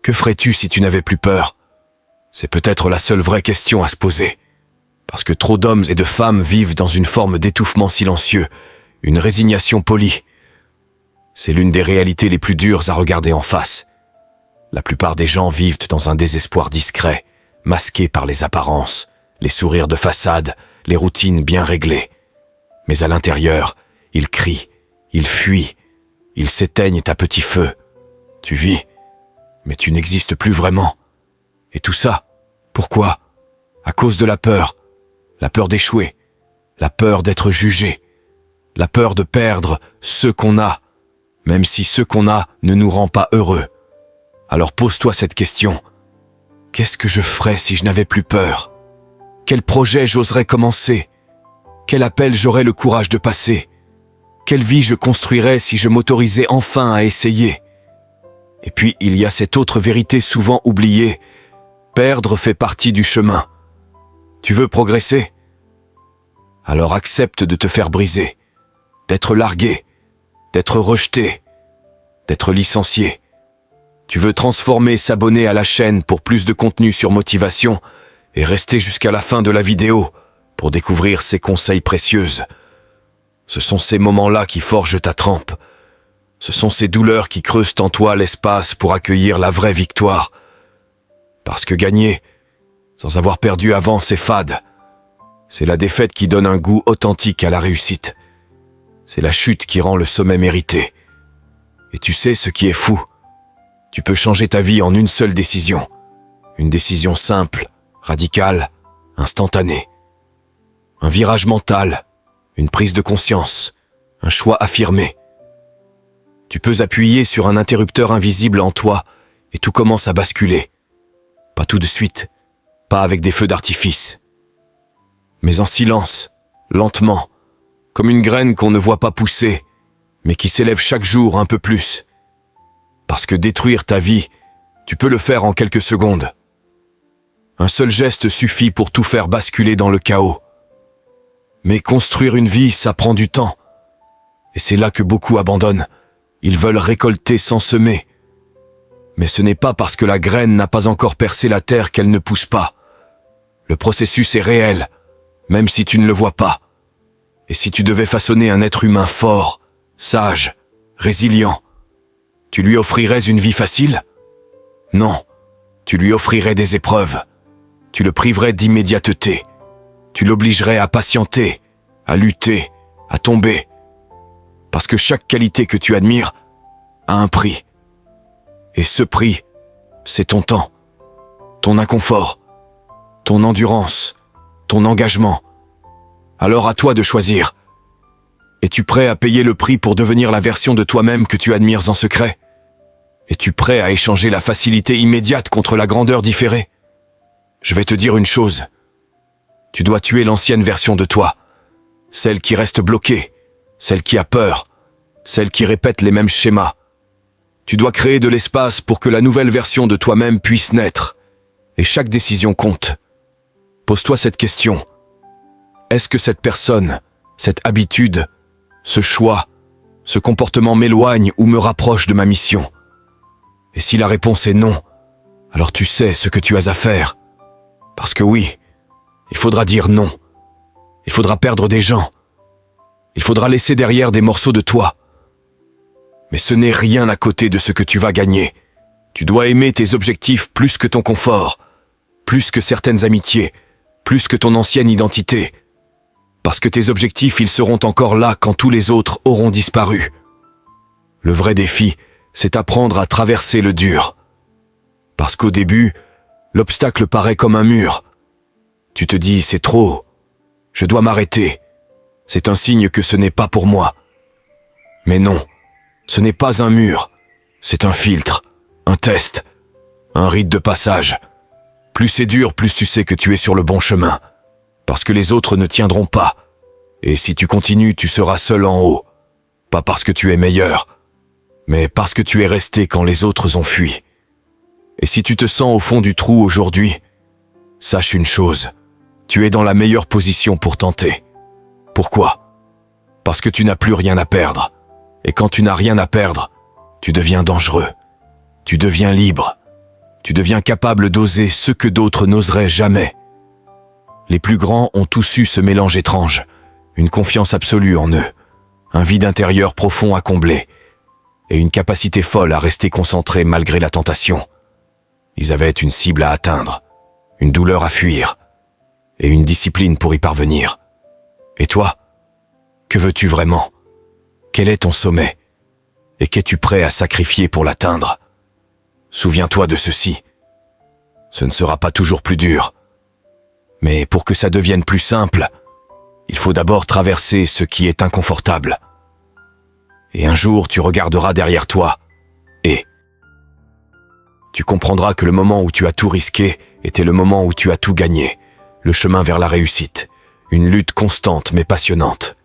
Que ferais-tu si tu n'avais plus peur? C'est peut-être la seule vraie question à se poser. Parce que trop d'hommes et de femmes vivent dans une forme d'étouffement silencieux, une résignation polie. C'est l'une des réalités les plus dures à regarder en face. La plupart des gens vivent dans un désespoir discret, masqué par les apparences, les sourires de façade, les routines bien réglées. Mais à l'intérieur, ils crient, ils fuient, ils s'éteignent à petit feu. Tu vis, mais tu n'existes plus vraiment. Et tout ça, pourquoi? À cause de la peur d'échouer, la peur d'être jugé, la peur de perdre ce qu'on a, même si ce qu'on a ne nous rend pas heureux. Alors pose-toi cette question. Qu'est-ce que je ferais si je n'avais plus peur? Quel projet j'oserais commencer? Quel appel j'aurais le courage de passer? Quelle vie je construirais si je m'autorisais enfin à essayer? Et puis il y a cette autre vérité souvent oubliée. Perdre fait partie du chemin. Tu veux progresser? Alors accepte de te faire briser, d'être largué, d'être rejeté, d'être licencié. Tu veux transformer, s'abonner à la chaîne pour plus de contenu sur motivation et rester jusqu'à la fin de la vidéo pour découvrir ces conseils précieux. Ce sont ces moments-là qui forgent ta trempe. Ce sont ces douleurs qui creusent en toi l'espace pour accueillir la vraie victoire. Parce que gagner, sans avoir perdu avant, c'est fade. C'est la défaite qui donne un goût authentique à la réussite. C'est la chute qui rend le sommet mérité. Et tu sais ce qui est fou? Tu peux changer ta vie en une seule décision. Une décision simple, radicale, instantanée. Un virage mental, une prise de conscience, un choix affirmé. Tu peux appuyer sur un interrupteur invisible en toi et tout commence à basculer. Pas tout de suite, pas avec des feux d'artifice. Mais en silence, lentement, comme une graine qu'on ne voit pas pousser, mais qui s'élève chaque jour un peu plus. Parce que détruire ta vie, tu peux le faire en quelques secondes. Un seul geste suffit pour tout faire basculer dans le chaos. Mais construire une vie, ça prend du temps. Et c'est là que beaucoup abandonnent. Ils veulent récolter sans semer. Mais ce n'est pas parce que la graine n'a pas encore percé la terre qu'elle ne pousse pas. Le processus est réel, même si tu ne le vois pas. Et si tu devais façonner un être humain fort, sage, résilient, tu lui offrirais une vie facile? Non, tu lui offrirais des épreuves. Tu le priverais d'immédiateté. Tu l'obligerais à patienter, à lutter, à tomber. Parce que chaque qualité que tu admires a un prix. Et ce prix, c'est ton temps, ton inconfort, ton endurance, ton engagement. Alors à toi de choisir. Es-tu prêt à payer le prix pour devenir la version de toi-même que tu admires en secret? Es-tu prêt à échanger la facilité immédiate contre la grandeur différée? Je vais te dire une chose. Tu dois tuer l'ancienne version de toi, celle qui reste bloquée, celle qui a peur, celle qui répète les mêmes schémas. Tu dois créer de l'espace pour que la nouvelle version de toi-même puisse naître. Et chaque décision compte. Pose-toi cette question. Est-ce que cette personne, cette habitude, ce choix, ce comportement m'éloigne ou me rapproche de ma mission? Et si la réponse est non, alors tu sais ce que tu as à faire. Parce que oui, il faudra dire non. Il faudra perdre des gens. Il faudra laisser derrière des morceaux de toi. Mais ce n'est rien à côté de ce que tu vas gagner. Tu dois aimer tes objectifs plus que ton confort, plus que certaines amitiés, plus que ton ancienne identité. Parce que tes objectifs, ils seront encore là quand tous les autres auront disparu. Le vrai défi, c'est apprendre à traverser le dur. Parce qu'au début, l'obstacle paraît comme un mur. Tu te dis, c'est trop, je dois m'arrêter. C'est un signe que ce n'est pas pour moi. Mais non, ce n'est pas un mur, c'est un filtre, un test, un rite de passage. Plus c'est dur, plus tu sais que tu es sur le bon chemin. Parce que les autres ne tiendront pas. Et si tu continues, tu seras seul en haut. Pas parce que tu es meilleur, mais parce que tu es resté quand les autres ont fui. Et si tu te sens au fond du trou aujourd'hui, sache une chose, tu es dans la meilleure position pour tenter. Pourquoi? Parce que tu n'as plus rien à perdre. Et quand tu n'as rien à perdre, tu deviens dangereux. Tu deviens libre. Tu deviens capable d'oser ce que d'autres n'oseraient jamais. Les plus grands ont tous eu ce mélange étrange, une confiance absolue en eux, un vide intérieur profond à combler, et une capacité folle à rester concentrés malgré la tentation. Ils avaient une cible à atteindre, une douleur à fuir, et une discipline pour y parvenir. Et toi, que veux-tu vraiment? Quel est ton sommet? Et qu'es-tu prêt à sacrifier pour l'atteindre? Souviens-toi de ceci. Ce ne sera pas toujours plus dur. Mais pour que ça devienne plus simple, il faut d'abord traverser ce qui est inconfortable. Et un jour, tu regarderas derrière toi, et tu comprendras que le moment où tu as tout risqué était le moment où tu as tout gagné, le chemin vers la réussite, une lutte constante mais passionnante.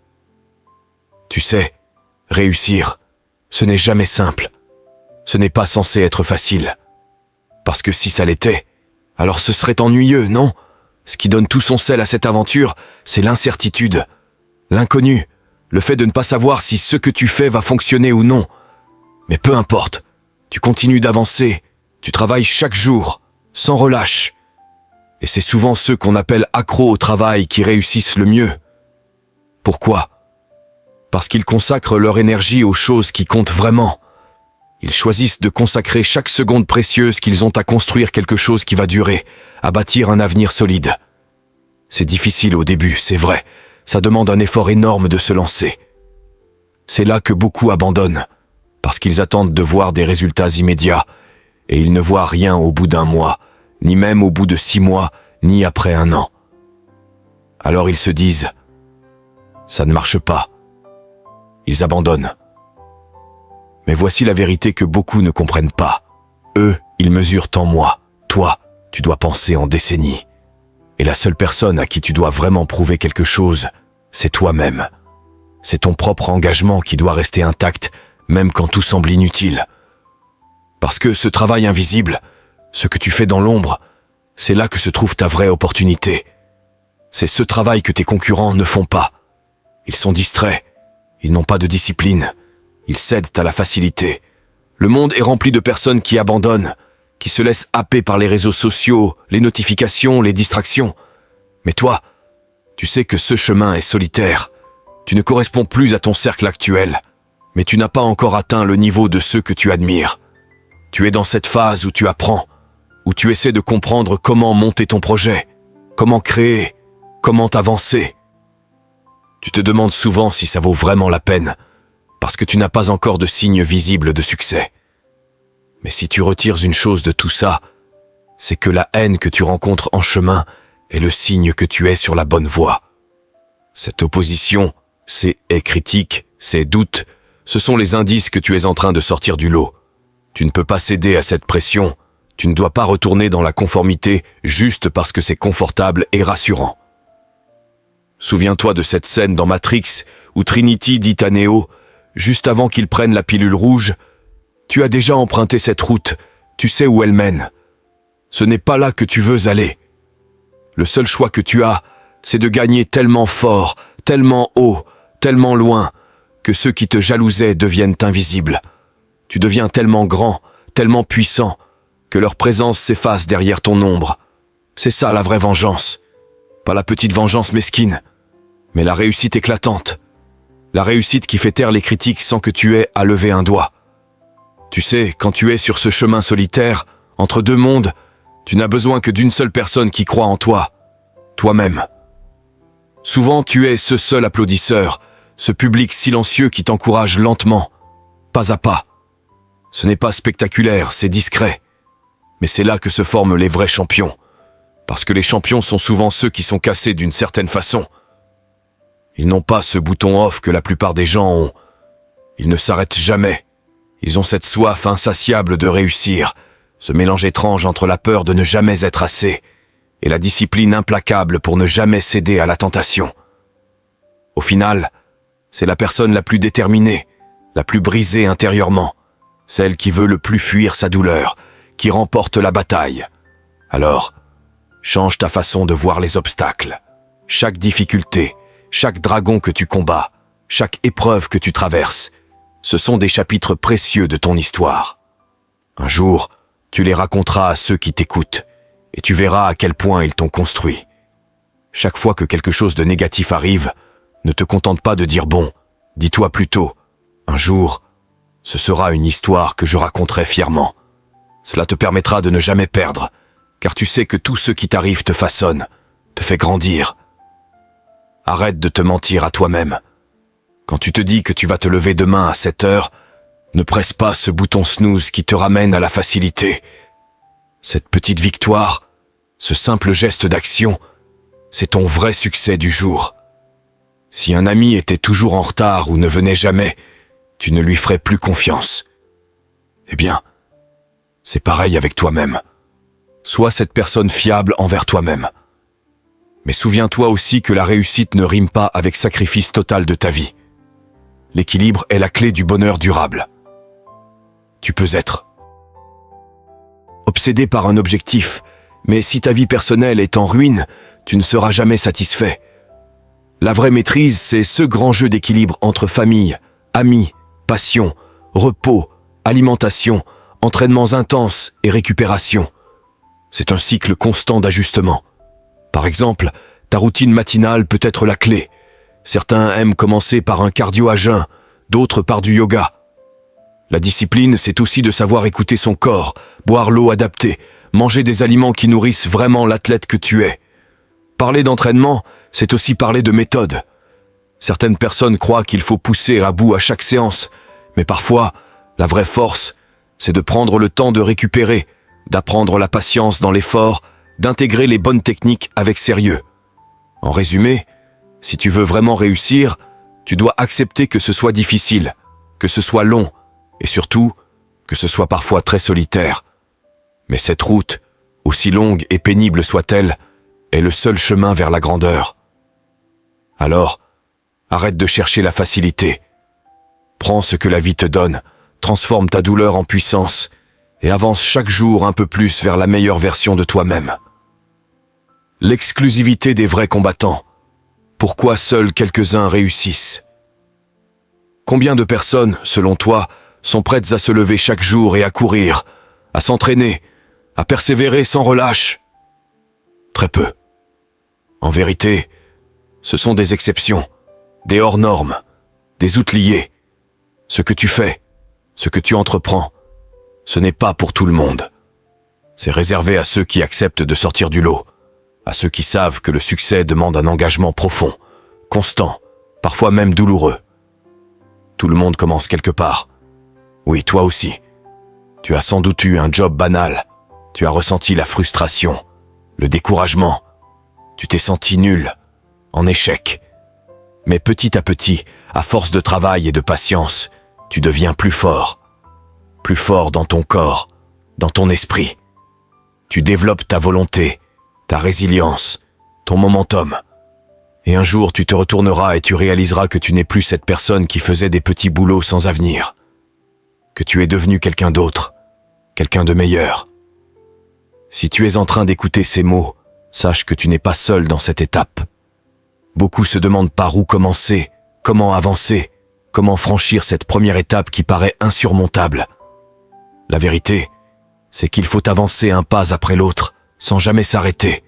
Tu sais, réussir, ce n'est jamais simple. Ce n'est pas censé être facile. Parce que si ça l'était, alors ce serait ennuyeux, non? Ce qui donne tout son sel à cette aventure, c'est l'incertitude, l'inconnu, le fait de ne pas savoir si ce que tu fais va fonctionner ou non. Mais peu importe, tu continues d'avancer, tu travailles chaque jour, sans relâche. Et c'est souvent ceux qu'on appelle accros au travail qui réussissent le mieux. Pourquoi? Parce qu'ils consacrent leur énergie aux choses qui comptent vraiment. Ils choisissent de consacrer chaque seconde précieuse qu'ils ont à construire quelque chose qui va durer, à bâtir un avenir solide. C'est difficile au début, c'est vrai. Ça demande un effort énorme de se lancer. C'est là que beaucoup abandonnent, parce qu'ils attendent de voir des résultats immédiats, et ils ne voient rien au bout d'un mois, ni même au bout de 6 mois, ni après 1 an. Alors ils se disent « ça ne marche pas ». Ils abandonnent. Mais voici la vérité que beaucoup ne comprennent pas. Eux, ils mesurent en mois. Toi, tu dois penser en décennies. Et la seule personne à qui tu dois vraiment prouver quelque chose, c'est toi-même. C'est ton propre engagement qui doit rester intact, même quand tout semble inutile. Parce que ce travail invisible, ce que tu fais dans l'ombre, c'est là que se trouve ta vraie opportunité. C'est ce travail que tes concurrents ne font pas. Ils sont distraits, ils n'ont pas de discipline. Ils cèdent à la facilité. Le monde est rempli de personnes qui abandonnent, qui se laissent happer par les réseaux sociaux, les notifications, les distractions. Mais toi, tu sais que ce chemin est solitaire. Tu ne corresponds plus à ton cercle actuel, mais tu n'as pas encore atteint le niveau de ceux que tu admires. Tu es dans cette phase où tu apprends, où tu essaies de comprendre comment monter ton projet, comment créer, comment avancer. Tu te demandes souvent si ça vaut vraiment la peine, parce que tu n'as pas encore de signe visible de succès. Mais si tu retires une chose de tout ça, c'est que la haine que tu rencontres en chemin est le signe que tu es sur la bonne voie. Cette opposition, ces critiques, ces doutes, ce sont les indices que tu es en train de sortir du lot. Tu ne peux pas céder à cette pression, tu ne dois pas retourner dans la conformité juste parce que c'est confortable et rassurant. Souviens-toi de cette scène dans Matrix où Trinity dit à Neo, juste avant qu'il prenne la pilule rouge, « Tu as déjà emprunté cette route, tu sais où elle mène. Ce n'est pas là que tu veux aller. Le seul choix que tu as, c'est de gagner tellement fort, tellement haut, tellement loin, que ceux qui te jalousaient deviennent invisibles. Tu deviens tellement grand, tellement puissant, que leur présence s'efface derrière ton ombre. C'est ça la vraie vengeance. Pas la petite vengeance mesquine, mais la réussite éclatante. La réussite qui fait taire les critiques sans que tu aies à lever un doigt. Tu sais, quand tu es sur ce chemin solitaire, entre deux mondes, tu n'as besoin que d'une seule personne qui croit en toi, toi-même. Souvent, tu es ce seul applaudisseur, ce public silencieux qui t'encourage lentement, pas à pas. Ce n'est pas spectaculaire, c'est discret. Mais c'est là que se forment les vrais champions. Parce que les champions sont souvent ceux qui sont cassés d'une certaine façon. Ils n'ont pas ce bouton off que la plupart des gens ont. Ils ne s'arrêtent jamais. Ils ont cette soif insatiable de réussir, ce mélange étrange entre la peur de ne jamais être assez et la discipline implacable pour ne jamais céder à la tentation. Au final, c'est la personne la plus déterminée, la plus brisée intérieurement, celle qui veut le plus fuir sa douleur, qui remporte la bataille. Alors, change ta façon de voir les obstacles. Chaque difficulté, chaque dragon que tu combats, chaque épreuve que tu traverses, ce sont des chapitres précieux de ton histoire. Un jour, Tu les raconteras à ceux qui t'écoutent, et tu verras à quel point ils t'ont construit. Chaque fois que quelque chose de négatif arrive, ne te contente pas de dire « bon », dis-toi plutôt « un jour, ce sera une histoire que je raconterai fièrement ». Cela te permettra de ne jamais perdre, car tu sais que tout ce qui t'arrive te façonne, te fait grandir. Arrête de te mentir à toi-même. Quand tu te dis que tu vas te lever demain à 7 heures, ne presse pas ce bouton snooze qui te ramène à la facilité. Cette petite victoire, ce simple geste d'action, c'est ton vrai succès du jour. Si un ami était toujours en retard ou ne venait jamais, tu ne lui ferais plus confiance. Eh bien, c'est pareil avec toi-même. Sois cette personne fiable envers toi-même. Mais souviens-toi aussi que la réussite ne rime pas avec sacrifice total de ta vie. L'équilibre est la clé du bonheur durable. Tu peux être obsédé par un objectif, mais si ta vie personnelle est en ruine, tu ne seras jamais satisfait. La vraie maîtrise, c'est ce grand jeu d'équilibre entre famille, amis, passion, repos, alimentation, entraînements intenses et récupération. C'est un cycle constant d'ajustement. Par exemple, ta routine matinale peut être la clé. Certains aiment commencer par un cardio à jeun, d'autres par du yoga. La discipline, c'est aussi de savoir écouter son corps, boire l'eau adaptée, manger des aliments qui nourrissent vraiment l'athlète que tu es. Parler d'entraînement, c'est aussi parler de méthode. Certaines personnes croient qu'il faut pousser à bout à chaque séance, mais parfois, la vraie force, c'est de prendre le temps de récupérer, d'apprendre la patience dans l'effort, d'intégrer les bonnes techniques avec sérieux. En résumé, si tu veux vraiment réussir, tu dois accepter que ce soit difficile, que ce soit long, et surtout, que ce soit parfois très solitaire. Mais cette route, aussi longue et pénible soit-elle, est le seul chemin vers la grandeur. Alors, arrête de chercher la facilité. Prends ce que la vie te donne, transforme ta douleur en puissance, et avance chaque jour un peu plus vers la meilleure version de toi-même. L'exclusivité des vrais combattants. Pourquoi seuls quelques-uns réussissent? Combien de personnes, selon toi, sont prêtes à se lever chaque jour et à courir, à s'entraîner, à persévérer sans relâche? Très peu. En vérité, ce sont des exceptions, des hors-normes, des outliers. Ce que tu fais, ce que tu entreprends, ce n'est pas pour tout le monde. C'est réservé à ceux qui acceptent de sortir du lot, à ceux qui savent que le succès demande un engagement profond, constant, parfois même douloureux. Tout le monde commence quelque part. Oui, toi aussi. Tu as sans doute eu un job banal. Tu as ressenti la frustration, le découragement. Tu t'es senti nul, en échec. Mais petit à petit, à force de travail et de patience, tu deviens plus fort. Plus fort dans ton corps, dans ton esprit. Tu développes ta volonté, ta résilience, ton momentum. Et un jour, tu te retourneras et tu réaliseras que tu n'es plus cette personne qui faisait des petits boulots sans avenir. Que tu es devenu quelqu'un d'autre, quelqu'un de meilleur. Si tu es en train d'écouter ces mots, sache que tu n'es pas seul dans cette étape. Beaucoup se demandent par où commencer, comment avancer, comment franchir cette première étape qui paraît insurmontable. La vérité, c'est qu'il faut avancer un pas après l'autre, sans jamais s'arrêter.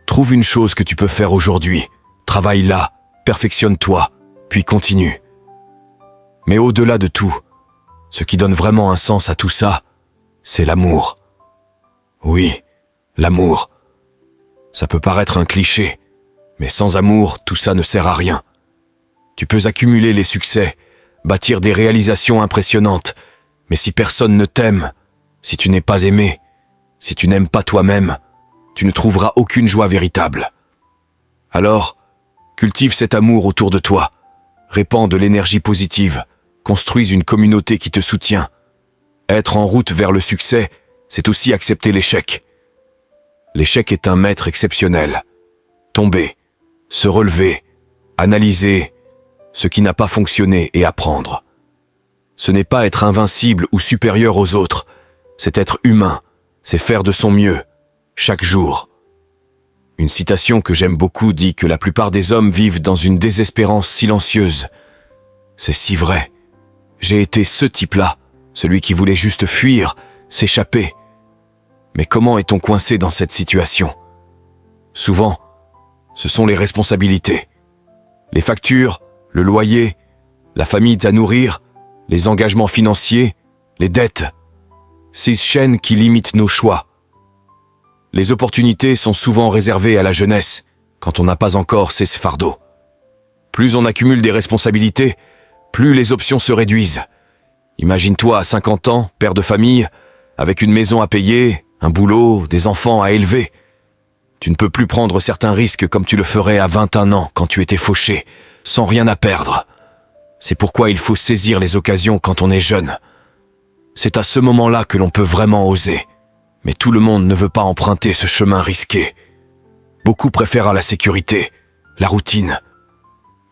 Trouve une chose que tu peux faire aujourd'hui, travaille-la, perfectionne-toi, puis continue. Mais au-delà de tout, ce qui donne vraiment un sens à tout ça, c'est l'amour. Oui, l'amour. Ça peut paraître un cliché, mais sans amour, tout ça ne sert à rien. Tu peux accumuler les succès, bâtir des réalisations impressionnantes, mais si personne ne t'aime, si tu n'es pas aimé, si tu n'aimes pas toi-même, tu ne trouveras aucune joie véritable. Alors, cultive cet amour autour de toi, répands de l'énergie positive, construis une communauté qui te soutient. Être en route vers le succès, c'est aussi accepter l'échec. L'échec est un maître exceptionnel. Tomber, se relever, analyser ce qui n'a pas fonctionné et apprendre. Ce n'est pas être invincible ou supérieur aux autres, c'est être humain, c'est faire de son mieux, chaque jour. Une citation que j'aime beaucoup dit que la plupart des hommes vivent dans une désespérance silencieuse. C'est si vrai. J'ai été ce type-là, celui qui voulait juste fuir, s'échapper. Mais comment est-on coincé dans cette situation? Souvent, ce sont les responsabilités. Les factures, le loyer, la famille à nourrir, les engagements financiers, les dettes. Ces chaînes qui limitent nos choix. Les opportunités sont souvent réservées à la jeunesse, quand on n'a pas encore ces fardeaux. Plus on accumule des responsabilités, plus les options se réduisent. Imagine-toi à 50 ans, père de famille, avec une maison à payer, un boulot, des enfants à élever. Tu ne peux plus prendre certains risques comme tu le ferais à 21 ans quand tu étais fauché, sans rien à perdre. C'est pourquoi il faut saisir les occasions quand on est jeune. C'est à ce moment-là que l'on peut vraiment oser. Mais tout le monde ne veut pas emprunter ce chemin risqué. Beaucoup préfèrent la sécurité, la routine.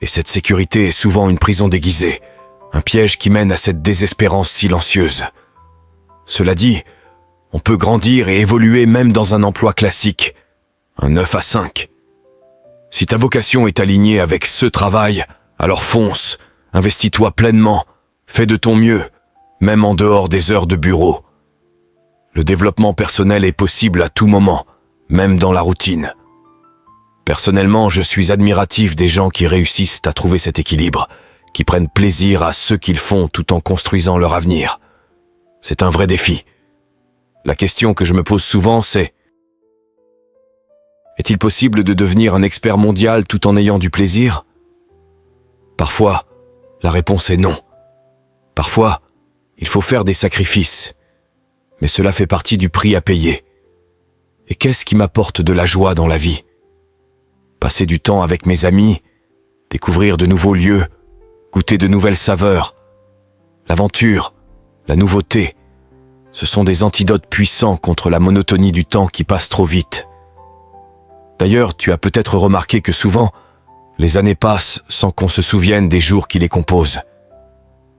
Et cette sécurité est souvent une prison déguisée, un piège qui mène à cette désespérance silencieuse. Cela dit, on peut grandir et évoluer même dans un emploi classique, un 9 à 5. Si ta vocation est alignée avec ce travail, alors fonce, investis-toi pleinement, fais de ton mieux, même en dehors des heures de bureau. Le développement personnel est possible à tout moment, même dans la routine. Personnellement, je suis admiratif des gens qui réussissent à trouver cet équilibre, qui prennent plaisir à ce qu'ils font tout en construisant leur avenir. C'est un vrai défi. La question que je me pose souvent, c'est: est-il possible de devenir un expert mondial tout en ayant du plaisir? Parfois, la réponse est non. Parfois, il faut faire des sacrifices. Mais cela fait partie du prix à payer. Et qu'est-ce qui m'apporte de la joie dans la vie? Passer du temps avec mes amis, découvrir de nouveaux lieux, goûter de nouvelles saveurs. L'aventure, la nouveauté, ce sont des antidotes puissants contre la monotonie du temps qui passe trop vite. D'ailleurs, tu as peut-être remarqué que souvent, les années passent sans qu'on se souvienne des jours qui les composent.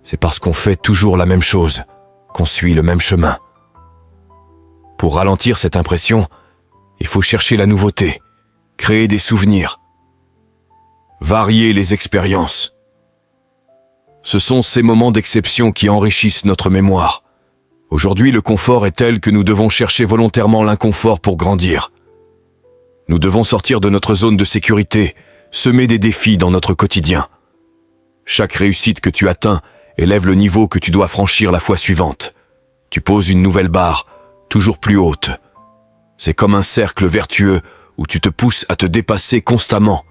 C'est parce qu'on fait toujours la même chose, qu'on suit le même chemin. Pour ralentir cette impression, il faut chercher la nouveauté, créer des souvenirs, varier les expériences. Ce sont ces moments d'exception qui enrichissent notre mémoire. Aujourd'hui, le confort est tel que nous devons chercher volontairement l'inconfort pour grandir. Nous devons sortir de notre zone de sécurité, semer des défis dans notre quotidien. Chaque réussite que tu atteins élève le niveau que tu dois franchir la fois suivante. Tu poses une nouvelle barre, toujours plus haute. C'est comme un cercle vertueux où tu te pousses à te dépasser constamment.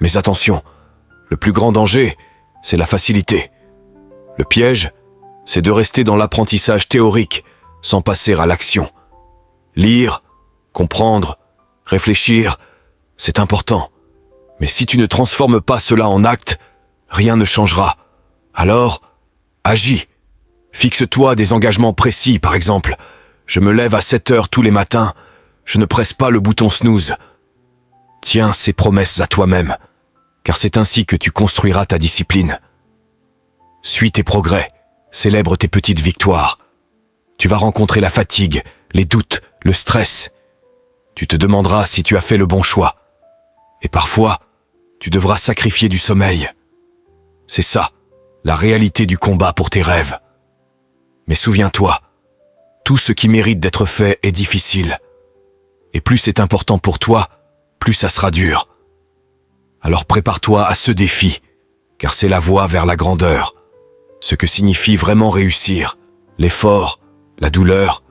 Mais attention, le plus grand danger, c'est la facilité. Le piège, c'est de rester dans l'apprentissage théorique sans passer à l'action. Lire, comprendre, réfléchir, c'est important. Mais si tu ne transformes pas cela en acte, rien ne changera. Alors, agis. Fixe-toi des engagements précis, par exemple. Je me lève à 7 heures tous les matins. Je ne presse pas le bouton snooze. Tiens ces promesses à toi-même, car c'est ainsi que tu construiras ta discipline. Suis tes progrès, célèbre tes petites victoires. Tu vas rencontrer la fatigue, les doutes, le stress. Tu te demanderas si tu as fait le bon choix. Et parfois, tu devras sacrifier du sommeil. C'est ça, la réalité du combat pour tes rêves. Mais souviens-toi, tout ce qui mérite d'être fait est difficile. Et plus c'est important pour toi, plus ça sera dur. Alors prépare-toi à ce défi, car c'est la voie vers la grandeur. Ce que signifie vraiment réussir, l'effort, la douleur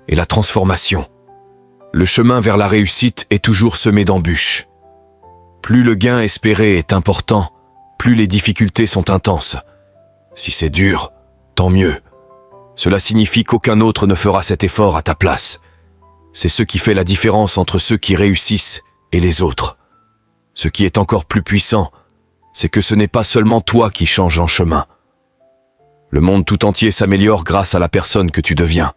et la transformation. Le chemin vers la réussite est toujours semé d'embûches. Plus le gain espéré est important, plus les difficultés sont intenses. Si c'est dur, tant mieux. Cela signifie qu'aucun autre ne fera cet effort à ta place. C'est ce qui fait la différence entre ceux qui réussissent et les autres. Ce qui est encore plus puissant, c'est que ce n'est pas seulement toi qui changes en chemin. Le monde tout entier s'améliore grâce à la personne que tu deviens.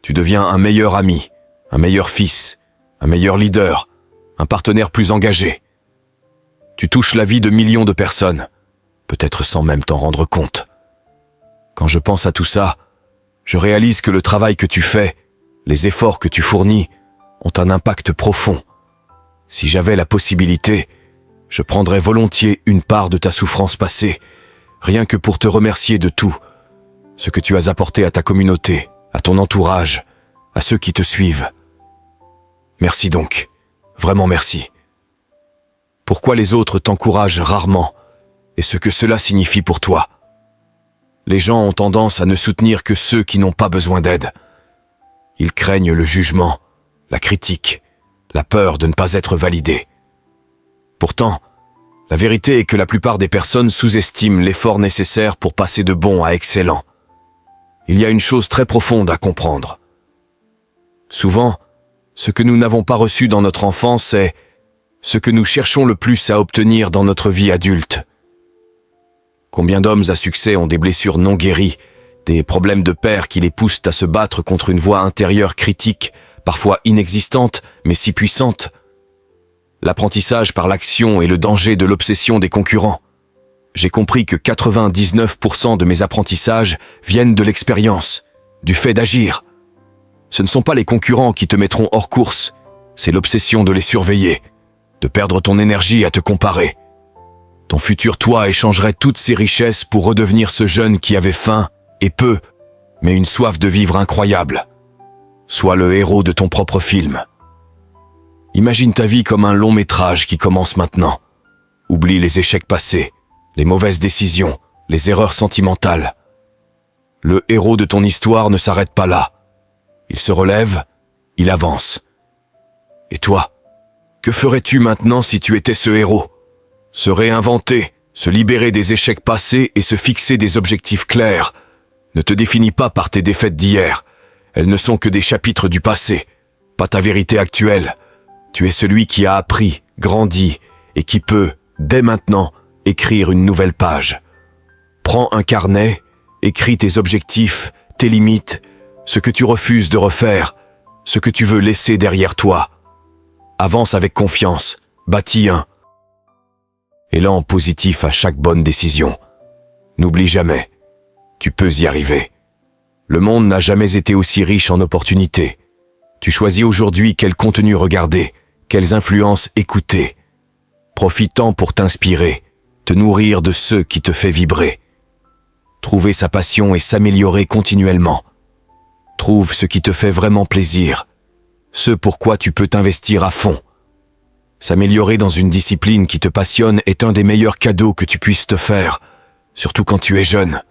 Tu deviens un meilleur ami, un meilleur fils, un meilleur leader, un partenaire plus engagé. Tu touches la vie de millions de personnes, peut-être sans même t'en rendre compte. Quand je pense à tout ça, je réalise que le travail que tu fais, les efforts que tu fournis, ont un impact profond. Si j'avais la possibilité, je prendrais volontiers une part de ta souffrance passée, rien que pour te remercier de tout, ce que tu as apporté à ta communauté, à ton entourage, à ceux qui te suivent. Merci donc, vraiment merci. Pourquoi les autres t'encouragent rarement et ce que cela signifie pour toi? Les gens ont tendance à ne soutenir que ceux qui n'ont pas besoin d'aide. Ils craignent le jugement, la critique, la peur de ne pas être validés. Pourtant, la vérité est que la plupart des personnes sous-estiment l'effort nécessaire pour passer de bon à excellent. Il y a une chose très profonde à comprendre. Souvent, ce que nous n'avons pas reçu dans notre enfance est ce que nous cherchons le plus à obtenir dans notre vie adulte. Combien d'hommes à succès ont des blessures non guéries, des problèmes de père qui les poussent à se battre contre une voix intérieure critique, parfois inexistante, mais si puissante? L'apprentissage par l'action et le danger de l'obsession des concurrents. J'ai compris que 99% de mes apprentissages viennent de l'expérience, du fait d'agir. Ce ne sont pas les concurrents qui te mettront hors course, c'est l'obsession de les surveiller, de perdre ton énergie à te comparer. Ton futur toi échangerait toutes ses richesses pour redevenir ce jeune qui avait faim et peu, mais une soif de vivre incroyable. Sois le héros de ton propre film. Imagine ta vie comme un long métrage qui commence maintenant. Oublie les échecs passés, les mauvaises décisions, les erreurs sentimentales. Le héros de ton histoire ne s'arrête pas là. Il se relève, il avance. Et toi, que ferais-tu maintenant si tu étais ce héros? Se réinventer, se libérer des échecs passés et se fixer des objectifs clairs. Ne te définis pas par tes défaites d'hier. Elles ne sont que des chapitres du passé, pas ta vérité actuelle. Tu es celui qui a appris, grandi et qui peut, dès maintenant, écrire une nouvelle page. Prends un carnet, écris tes objectifs, tes limites, ce que tu refuses de refaire, ce que tu veux laisser derrière toi. Avance avec confiance, bâtis un élan positif à chaque bonne décision. N'oublie jamais, tu peux y arriver. Le monde n'a jamais été aussi riche en opportunités. Tu choisis aujourd'hui quel contenu regarder, quelles influences écouter. Profitant pour t'inspirer, te nourrir de ceux qui te fait vibrer. Trouver sa passion et s'améliorer continuellement. Trouve ce qui te fait vraiment plaisir, ce pourquoi tu peux t'investir à fond. S'améliorer dans une discipline qui te passionne est un des meilleurs cadeaux que tu puisses te faire, surtout quand tu es jeune.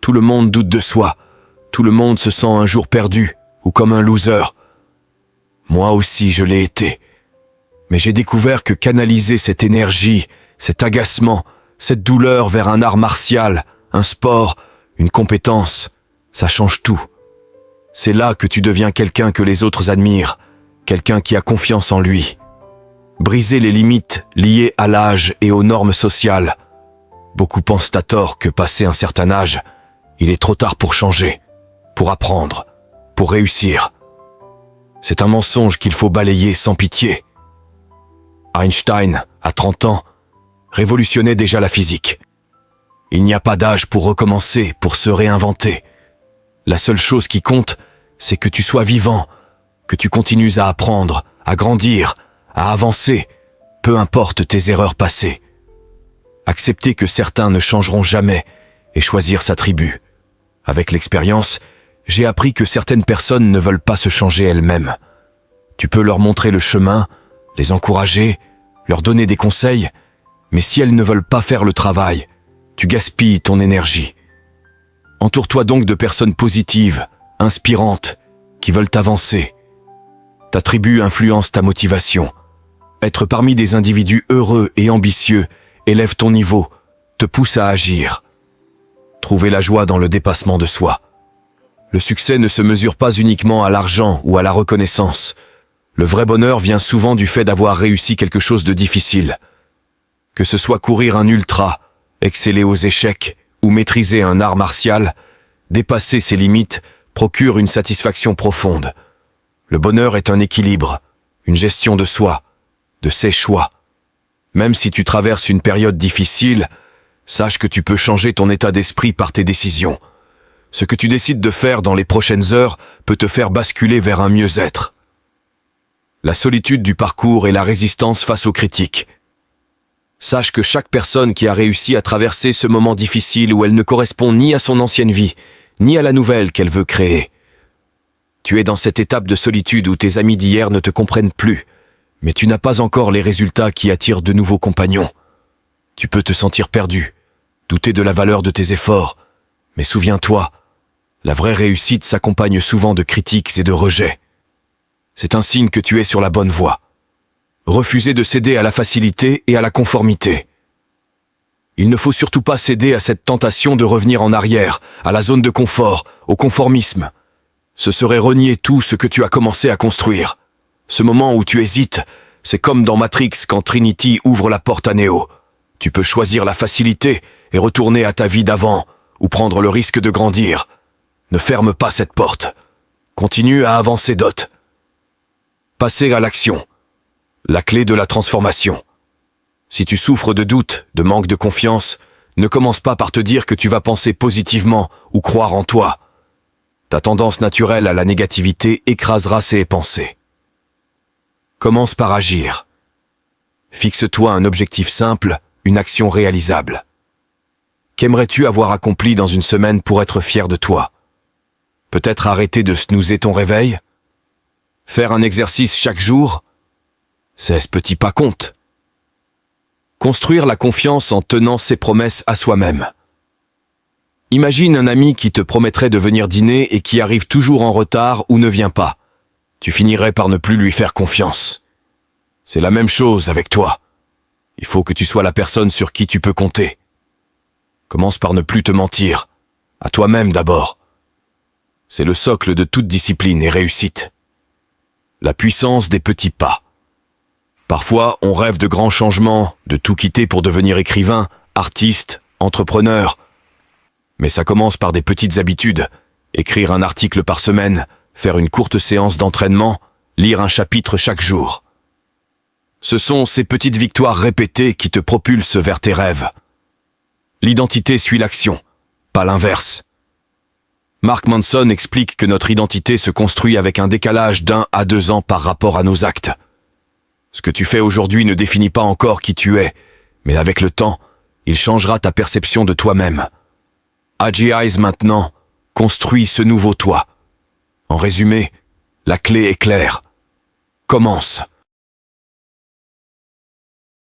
Tout le monde doute de soi, tout le monde se sent un jour perdu ou comme un loser. Moi aussi je l'ai été. Mais j'ai découvert que canaliser cette énergie, cet agacement, cette douleur vers un art martial, un sport, une compétence, ça change tout. C'est là que tu deviens quelqu'un que les autres admirent, quelqu'un qui a confiance en lui. Briser les limites liées à l'âge et aux normes sociales. Beaucoup pensent à tort que passé un certain âge, il est trop tard pour changer, pour apprendre, pour réussir. C'est un mensonge qu'il faut balayer sans pitié. Einstein, à 30 ans, révolutionnait déjà la physique. Il n'y a pas d'âge pour recommencer, pour se réinventer. La seule chose qui compte, c'est que tu sois vivant, que tu continues à apprendre, à grandir, à avancer, peu importe tes erreurs passées. Accepter que certains ne changeront jamais et choisir sa tribu. Avec l'expérience, j'ai appris que certaines personnes ne veulent pas se changer elles-mêmes. Tu peux leur montrer le chemin, les encourager, leur donner des conseils, mais si elles ne veulent pas faire le travail, tu gaspilles ton énergie. Entoure-toi donc de personnes positives, inspirantes, qui veulent avancer. Ta tribu influence ta motivation. Être parmi des individus heureux et ambitieux élève ton niveau, te pousse à agir. Trouver la joie dans le dépassement de soi. Le succès ne se mesure pas uniquement à l'argent ou à la reconnaissance. Le vrai bonheur vient souvent du fait d'avoir réussi quelque chose de difficile. Que ce soit courir un ultra, exceller aux échecs ou maîtriser un art martial, dépasser ses limites procure une satisfaction profonde. Le bonheur est un équilibre, une gestion de soi, de ses choix. Même si tu traverses une période difficile, sache que tu peux changer ton état d'esprit par tes décisions. Ce que tu décides de faire dans les prochaines heures peut te faire basculer vers un mieux-être. La solitude du parcours et la résistance face aux critiques. Sache que chaque personne qui a réussi à traverser ce moment difficile où elle ne correspond ni à son ancienne vie, ni à la nouvelle qu'elle veut créer, Tu es dans cette étape de solitude où tes amis d'hier ne te comprennent plus, mais tu n'as pas encore les résultats qui attirent de nouveaux compagnons. Tu peux te sentir perdu, douter de la valeur de tes efforts, mais souviens-toi, la vraie réussite s'accompagne souvent de critiques et de rejets. C'est un signe que tu es sur la bonne voie. Refuser de céder à la facilité et à la conformité. Il ne faut surtout pas céder à cette tentation de revenir en arrière, à la zone de confort, au conformisme. Ce serait renier tout ce que tu as commencé à construire. Ce moment où tu hésites, c'est comme dans Matrix quand Trinity ouvre la porte à Neo. Tu peux choisir la facilité et retourner à ta vie d'avant, ou prendre le risque de grandir. Ne ferme pas cette porte. Continue à avancer Dot. Passer à l'action. La clé de la transformation. Si tu souffres de doute, de manque de confiance, ne commence pas par te dire que tu vas penser positivement ou croire en toi. Ta tendance naturelle à la négativité écrasera ces pensées. Commence par agir. Fixe-toi un objectif simple, une action réalisable. Qu'aimerais-tu avoir accompli dans une semaine pour être fier de toi? Peut-être arrêter de snoozer ton réveil? Faire un exercice chaque jour? 16 petits pas comptent. Construire la confiance en tenant ses promesses à soi-même. Imagine un ami qui te promettrait de venir dîner et qui arrive toujours en retard ou ne vient pas. Tu finirais par ne plus lui faire confiance. C'est la même chose avec toi. Il faut que tu sois la personne sur qui tu peux compter. Commence par ne plus te mentir. À toi-même d'abord. C'est le socle de toute discipline et réussite. La puissance des petits pas. Parfois, on rêve de grands changements, de tout quitter pour devenir écrivain, artiste, entrepreneur. Mais ça commence par des petites habitudes. Écrire un article par semaine, faire une courte séance d'entraînement, lire un chapitre chaque jour. Ce sont ces petites victoires répétées qui te propulsent vers tes rêves. L'identité suit l'action, pas l'inverse. Mark Manson explique que notre identité se construit avec un décalage d'1 à 2 ans par rapport à nos actes. Ce que tu fais aujourd'hui ne définit pas encore qui tu es, mais avec le temps, il changera ta perception de toi-même. AGIs maintenant, construis ce nouveau toi. En résumé, la clé est claire. Commence.